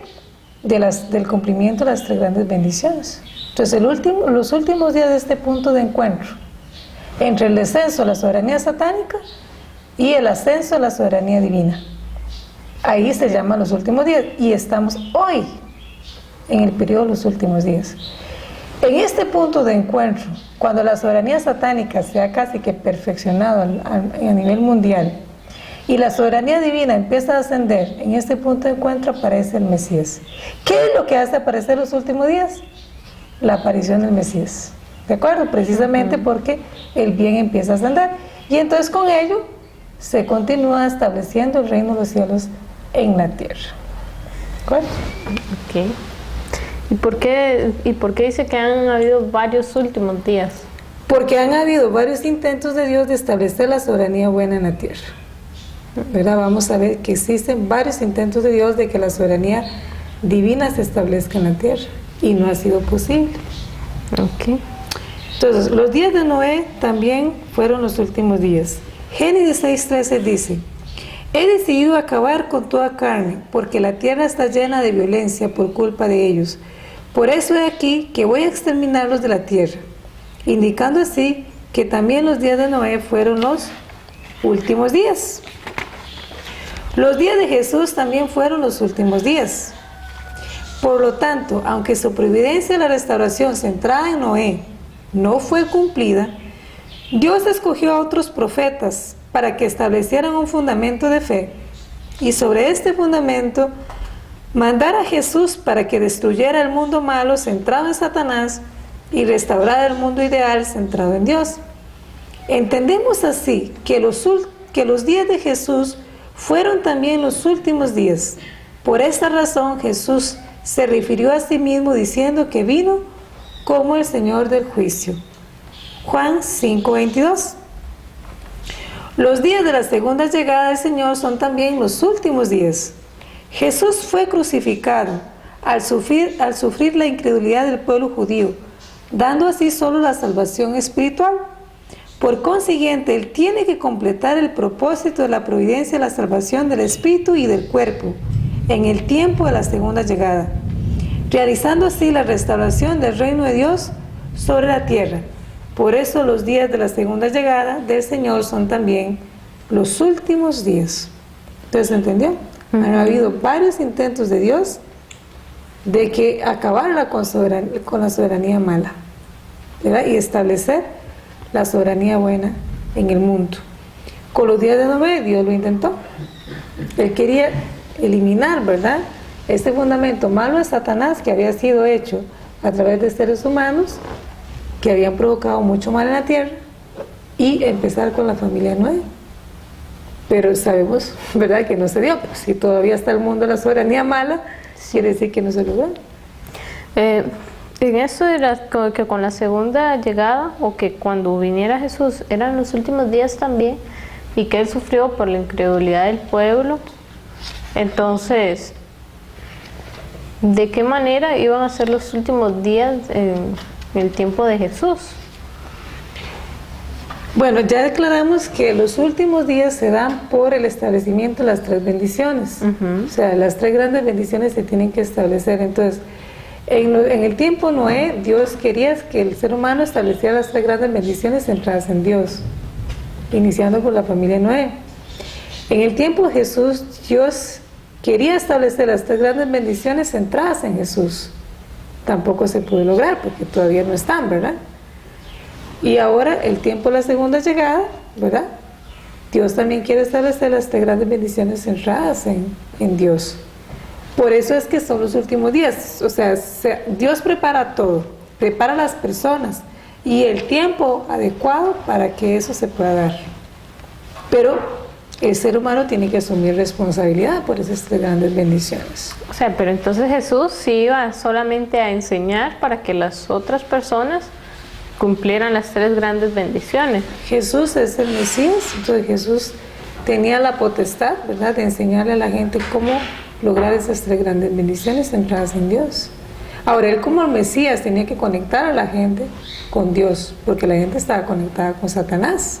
Del cumplimiento de las 3 grandes bendiciones. Entonces, los últimos días de este punto de encuentro entre el descenso de la soberanía satánica y el ascenso de la soberanía divina. Ahí se llaman los últimos días y estamos hoy en el periodo de los últimos días. En este punto de encuentro, cuando la soberanía satánica se ha casi que perfeccionado a nivel mundial y la soberanía divina empieza a ascender, en este punto de encuentro aparece el Mesías. ¿Qué es lo que hace aparecer los últimos días? La aparición del Mesías. ¿De acuerdo? Precisamente porque el bien empieza a ascender. Y entonces con ello se continúa estableciendo el reino de los cielos en la tierra. ¿De acuerdo? Ok. ¿Y por qué dice que han habido varios últimos días? Porque han habido varios intentos de Dios de establecer la soberanía buena en la tierra. ¿Verdad? Vamos a ver que existen varios intentos de Dios de que la soberanía divina se establezca en la tierra y no ha sido posible. Ok. Entonces, los días de Noé también fueron los últimos días. Génesis 6:13 dice: he decidido acabar con toda carne, porque la tierra está llena de violencia por culpa de ellos. Por eso he aquí que voy a exterminarlos de la tierra, indicando así que también los días de Noé fueron los últimos días. Los días de Jesús también fueron los últimos días. Por lo tanto, aunque su providencia de la restauración centrada en Noé no fue cumplida, Dios escogió a otros profetas para que establecieran un fundamento de fe, y sobre este fundamento mandar a Jesús para que destruyera el mundo malo centrado en Satanás y restaurara el mundo ideal centrado en Dios. Entendemos así que los días de Jesús fueron también los últimos días. Por esta razón Jesús se refirió a sí mismo diciendo que vino como el Señor del juicio. Juan 5:22. Los días de la segunda llegada del Señor son también los últimos días. Jesús fue crucificado al sufrir la incredulidad del pueblo judío, dando así solo la salvación espiritual. Por consiguiente, Él tiene que completar el propósito de la providencia de la salvación del espíritu y del cuerpo en el tiempo de la segunda llegada, realizando así la restauración del reino de Dios sobre la tierra. Por eso los días de la segunda llegada del Señor son también los últimos días. ¿Entonces entendió? Han habido varios intentos de Dios de que acabara con la soberanía mala, ¿verdad? Y establecer la soberanía buena en el mundo. Con los días de Noé, Dios lo intentó. Él quería eliminar, ¿verdad?, este fundamento malo de Satanás que había sido hecho a través de seres humanos que habían provocado mucho mal en la tierra, y empezar con la familia Noé. Pero sabemos, ¿verdad?, que no se dio. Pero si todavía está el mundo de la soberanía mala, quiere decir que no se logró. En eso era que con la segunda llegada, o que cuando viniera Jesús eran los últimos días también, y que Él sufrió por la incredulidad del pueblo. Entonces, ¿de qué manera iban a ser los últimos días en el tiempo de Jesús? Bueno, ya declaramos que los últimos días se dan por el establecimiento de las tres bendiciones. O sea, las tres grandes bendiciones se tienen que establecer. Entonces, en el tiempo de Noé, Dios quería que el ser humano estableciera las tres grandes bendiciones centradas en Dios, iniciando por la familia Noé. En el tiempo de Jesús, Dios quería establecer las tres grandes bendiciones centradas en Jesús. Tampoco se pudo lograr porque todavía no están, ¿verdad? Y ahora, el tiempo de la segunda llegada, ¿verdad?, Dios también quiere establecer las tres grandes bendiciones centradas en Dios. Por eso es que son los últimos días. O sea, Dios prepara todo, prepara a las personas y el tiempo adecuado para que eso se pueda dar. Pero el ser humano tiene que asumir responsabilidad por esas tres grandes bendiciones. O sea, pero entonces Jesús sí iba solamente a enseñar para que las otras personas cumplieran las tres grandes bendiciones. Jesús es el Mesías, entonces Jesús tenía la potestad, ¿verdad?, de enseñarle a la gente cómo lograr esas tres grandes bendiciones centradas en Dios. Ahora, Él como el Mesías tenía que conectar a la gente con Dios, porque la gente estaba conectada con Satanás.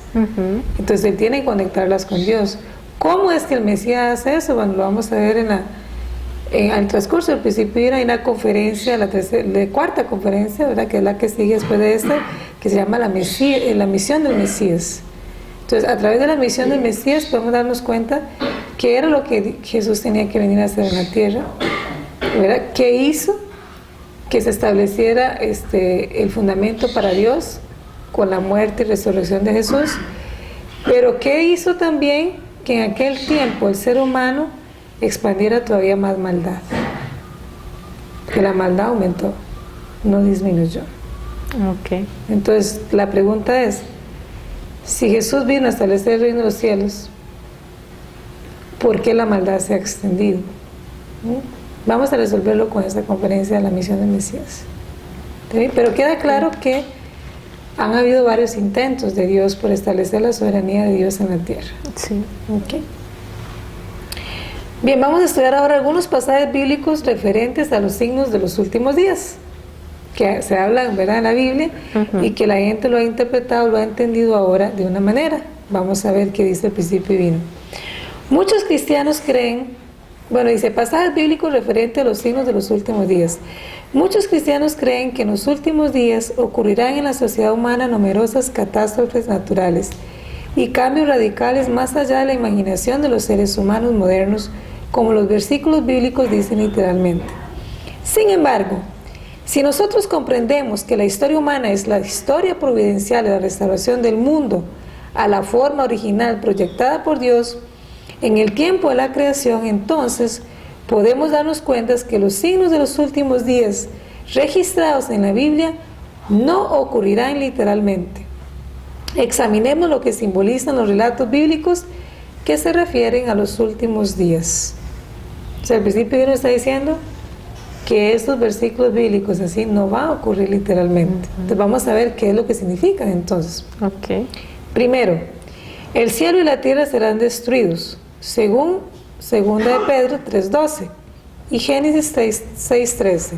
Entonces Él tiene que conectarlas con Dios. ¿Cómo es que el Mesías hace eso? Bueno, lo vamos a ver en el transcurso del principio. Hay una conferencia, la cuarta conferencia, ¿verdad?, que es la que sigue después de esta, que se llama la misión del Mesías. Entonces, a través de la misión del Mesías podemos darnos cuenta ¿Qué era lo que Jesús tenía que venir a hacer en la tierra? ¿Verdad? ¿Qué hizo? Que se estableciera el fundamento para Dios con la muerte y resurrección de Jesús. Pero ¿qué hizo también? Que en aquel tiempo el ser humano expandiera todavía más maldad. Que la maldad aumentó, no disminuyó. Ok. Entonces la pregunta es, si Jesús vino a establecer el reino de los cielos, ¿por qué la maldad se ha extendido? Vamos a resolverlo con esta conferencia de la misión del Mesías. ¿Sí? Pero queda claro que han habido varios intentos de Dios por establecer la soberanía de Dios en la tierra. Sí. Okay. Bien, vamos a estudiar ahora algunos pasajes bíblicos referentes a los signos de los últimos días, que se hablan, ¿verdad?, en la Biblia, y que la gente lo ha interpretado, lo ha entendido ahora de una manera. Vamos a ver qué dice el principio divino. Muchos cristianos creen, bueno, dice pasajes bíblicos referentes a los signos de los últimos días. Muchos cristianos creen que en los últimos días ocurrirán en la sociedad humana numerosas catástrofes naturales y cambios radicales más allá de la imaginación de los seres humanos modernos, como los versículos bíblicos dicen literalmente. Sin embargo, si nosotros comprendemos que la historia humana es la historia providencial de la restauración del mundo a la forma original proyectada por Dios en el tiempo de la creación, entonces podemos darnos cuenta que los signos de los últimos días registrados en la Biblia no ocurrirán literalmente. Examinemos lo que simbolizan los relatos bíblicos que se refieren a los últimos días. O sea, el principio nos está diciendo que estos versículos bíblicos así no van a ocurrir literalmente. Entonces vamos a ver qué es lo que significan entonces. Ok. Primero, el cielo y la tierra serán destruidos, según 2 de Pedro 3:12 y Génesis 6:13.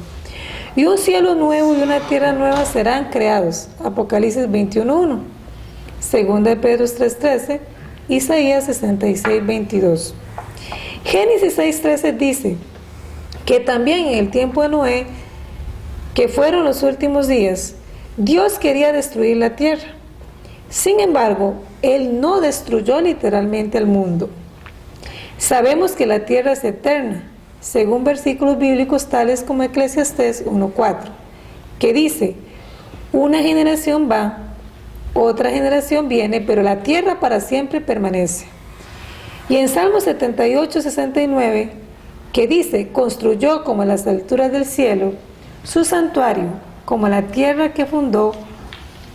Y un cielo nuevo y una tierra nueva serán creados, Apocalipsis 21:1, 2 de Pedro 3:13, Isaías 66:22. Génesis 6:13 dice que también en el tiempo de Noé, que fueron los últimos días, Dios quería destruir la tierra. Sin embargo, Él no destruyó literalmente al mundo. Sabemos que la tierra es eterna, según versículos bíblicos tales como Eclesiastés 1:4, que dice, una generación va, otra generación viene, pero la tierra para siempre permanece. Y en Salmo 78:69, que dice, construyó como las alturas del cielo, su santuario, como la tierra que fundó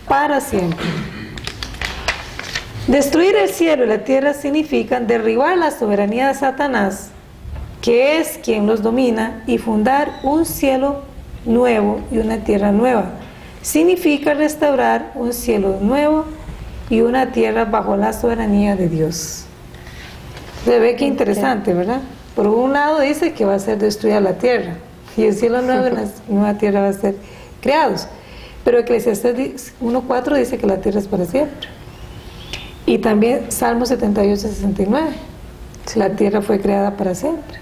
para siempre. Destruir el cielo y la tierra significan derribar la soberanía de Satanás, que es quien los domina, y fundar un cielo nuevo y una tierra nueva. Significa restaurar un cielo nuevo y una tierra bajo la soberanía de Dios. Se ve que interesante, ¿verdad? Por un lado dice que va a ser destruida la tierra, y el cielo nuevo y la nueva tierra va a ser creados. Pero Eclesiastés 1:4 dice que la tierra es para siempre. Y también Salmo 78:69, la tierra fue creada para siempre.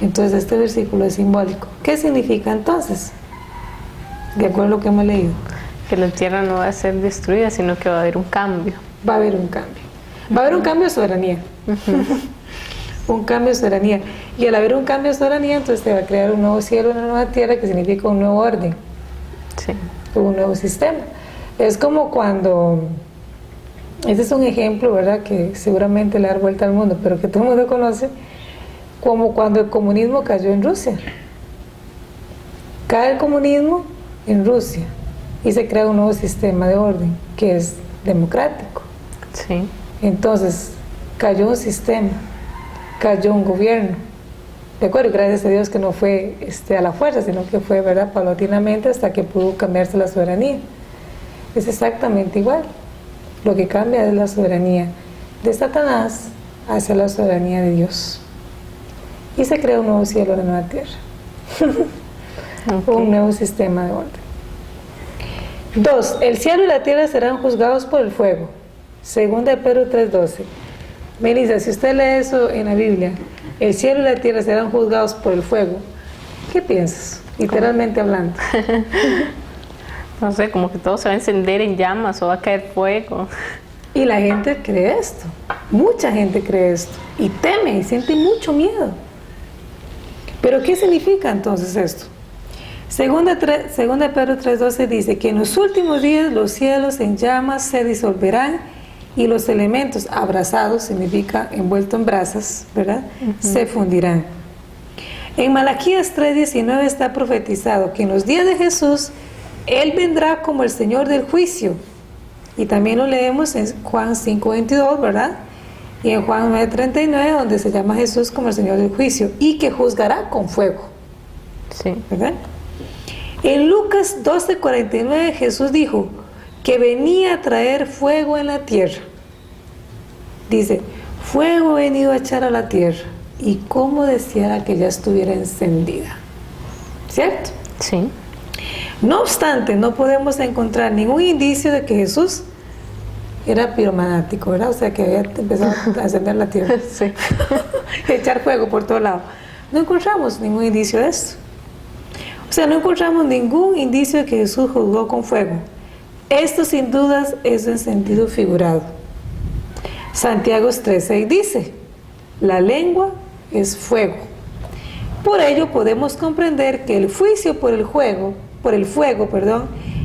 Entonces este versículo es simbólico. ¿Qué significa entonces? De acuerdo a lo que hemos leído. Que la tierra no va a ser destruida, sino que va a haber un cambio. Va a haber un cambio. Va a haber un cambio de soberanía. Un cambio de soberanía. Y al haber un cambio de soberanía, entonces se va a crear un nuevo cielo, una nueva tierra, que significa un nuevo orden. Sí. Un nuevo sistema. Es como cuando... Este es un ejemplo, ¿verdad?, que seguramente le da vuelta al mundo, pero que todo el mundo conoce, como cuando el comunismo cayó en Rusia. Cae el comunismo en Rusia y se crea un nuevo sistema de orden, que es democrático. Sí. Entonces, cayó un sistema, cayó un gobierno. De acuerdo, gracias a Dios que no fue a la fuerza, sino que fue, ¿verdad?, paulatinamente hasta que pudo cambiarse la soberanía. Es exactamente igual. Lo que cambia es la soberanía de Satanás hacia la soberanía de Dios. Y se crea un nuevo cielo y una nueva tierra. Un nuevo sistema de orden. 2. El cielo y la tierra serán juzgados por el fuego. 2 de Pedro 3:12. Melissa, si usted lee eso en la Biblia, el cielo y la tierra serán juzgados por el fuego, ¿qué piensas? Literalmente hablando. No sé, como que todo se va a encender en llamas o va a caer fuego. Y la gente cree esto. Mucha gente cree esto y teme y siente mucho miedo. Pero ¿qué significa entonces esto? Segunda Pedro 3:12 dice que en los últimos días los cielos en llamas se disolverán y los elementos abrasados, significa envuelto en brasas, ¿verdad? Se fundirán. En Malaquías 3:19 está profetizado que en los días de Jesús Él vendrá como el Señor del juicio. Y también lo leemos en Juan 5:22, ¿verdad? Y en Juan 9:39, donde se llama Jesús como el Señor del juicio y que juzgará con fuego. Sí. ¿Verdad? En Lucas 12:49 Jesús dijo que venía a traer fuego en la tierra. Dice, fuego he venido a echar a la tierra y cómo deseara que ya estuviera encendida. ¿Cierto? Sí. No obstante, no podemos encontrar ningún indicio de que Jesús era piromanático, ¿verdad? O sea, que había empezado a encender la tierra. Sí. Echar fuego por todo lado. No encontramos ningún indicio de esto. O sea, no encontramos ningún indicio de que Jesús juzgó con fuego. Esto sin dudas es en sentido figurado. Santiago 3:6 dice, la lengua es fuego. Por ello podemos comprender que el juicio por el fuego,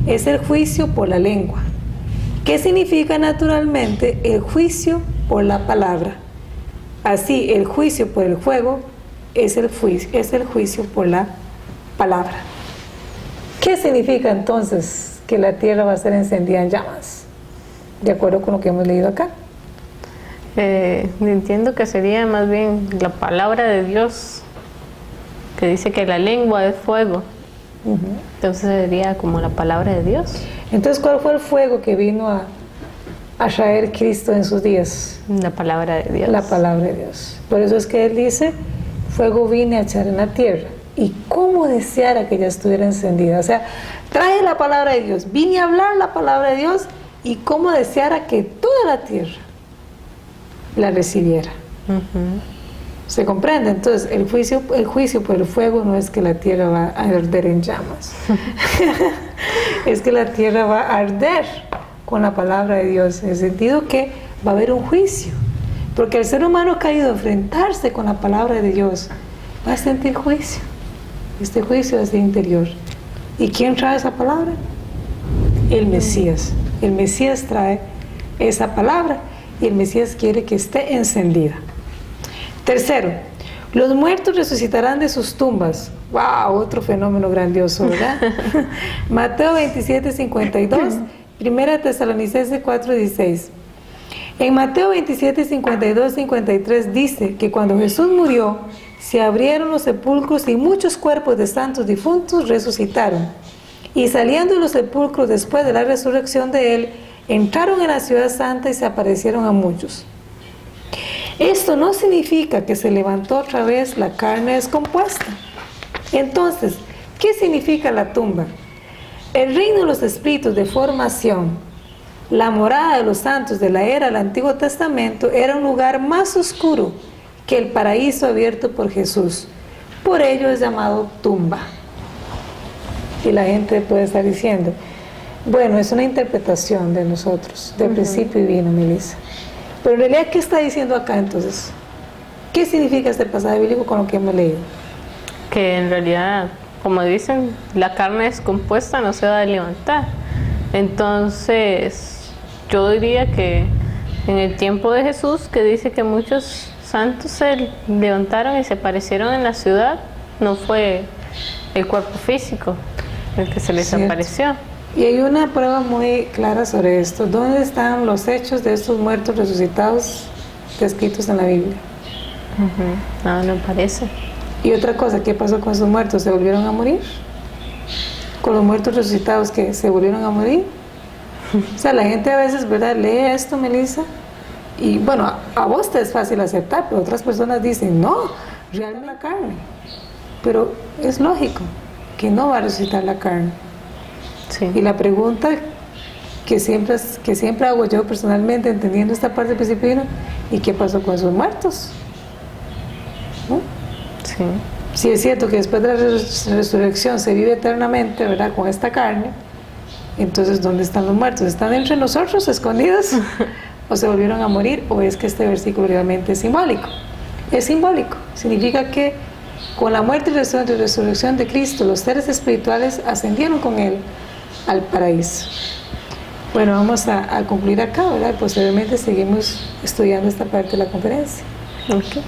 es el juicio por la lengua. ¿Qué significa naturalmente el juicio por la palabra? Así, el juicio por el fuego es el juicio por la palabra. ¿Qué significa entonces que la tierra va a ser encendida en llamas? De acuerdo con lo que hemos leído acá. Entiendo que sería más bien la palabra de Dios, que dice que la lengua es fuego. Entonces sería como la palabra de Dios. Entonces, ¿cuál fue el fuego que vino a traer Cristo en sus días? La palabra de Dios. La palabra de Dios. Por eso es que Él dice, fuego vine a echar en la tierra. Y cómo deseara que ya estuviera encendida. O sea, trae la palabra de Dios. Vine a hablar la palabra de Dios y cómo deseara que toda la tierra la recibiera. ¿Se comprende? Entonces, el juicio por el fuego no es que la tierra va a arder en llamas. Es que la tierra va a arder con la palabra de Dios, en el sentido que va a haber un juicio. Porque el ser humano caído a enfrentarse con la palabra de Dios va a sentir juicio. Este juicio es de interior. ¿Y quién trae esa palabra? El Mesías. El Mesías trae esa palabra y el Mesías quiere que esté encendida. Tercero, los muertos resucitarán de sus tumbas. ¡Wow! Otro fenómeno grandioso, ¿verdad? Mateo 27:52, Primera Tesalonicenses 4:16. En Mateo 27:52-53 dice que cuando Jesús murió, se abrieron los sepulcros y muchos cuerpos de santos difuntos resucitaron. Y saliendo de los sepulcros después de la resurrección de Él, entraron en la ciudad santa y se aparecieron a muchos. Esto no significa que se levantó otra vez la carne descompuesta. Entonces, ¿qué significa la tumba? El reino de los espíritus de formación, la morada de los santos de la era del Antiguo Testamento, era un lugar más oscuro que el paraíso abierto por Jesús. Por ello es llamado tumba. Y la gente puede estar diciendo, bueno, es una interpretación de nosotros, de principio divino, Melissa. Pero en realidad, ¿qué está diciendo acá entonces? ¿Qué significa este pasaje bíblico con lo que hemos leído? Que en realidad, como dicen, la carne descompuesta no se va a levantar. Entonces, yo diría que en el tiempo de Jesús, que dice que muchos santos se levantaron y se aparecieron en la ciudad, no fue el cuerpo físico el que se les apareció. Y hay una prueba muy clara sobre esto. ¿Dónde están los hechos de estos muertos resucitados descritos en la Biblia? No parece. Y otra cosa, ¿qué pasó con esos muertos? ¿Se volvieron a morir? ¿Con los muertos resucitados que se volvieron a morir? O sea, la gente a veces, ¿verdad?, lee esto, Melissa, y bueno, a vos te es fácil aceptar, pero otras personas dicen, no, realmente la carne. Pero es lógico que no va a resucitar la carne. Sí. Y la pregunta que siempre hago yo personalmente, entendiendo esta parte del principio, ¿y qué pasó con esos muertos? ¿No? Sí. Sí, es cierto que después de la resurrección se vive eternamente, ¿verdad?, con esta carne. Entonces, ¿dónde están los muertos? ¿Están entre nosotros, escondidos? o se volvieron a morir, o es que este versículo realmente es simbólico. Es simbólico, significa que con la muerte y resurrección de Cristo, los seres espirituales ascendieron con Él al paraíso. Bueno, vamos a concluir acá, ¿verdad? Posteriormente seguimos estudiando esta parte de la conferencia. Ok.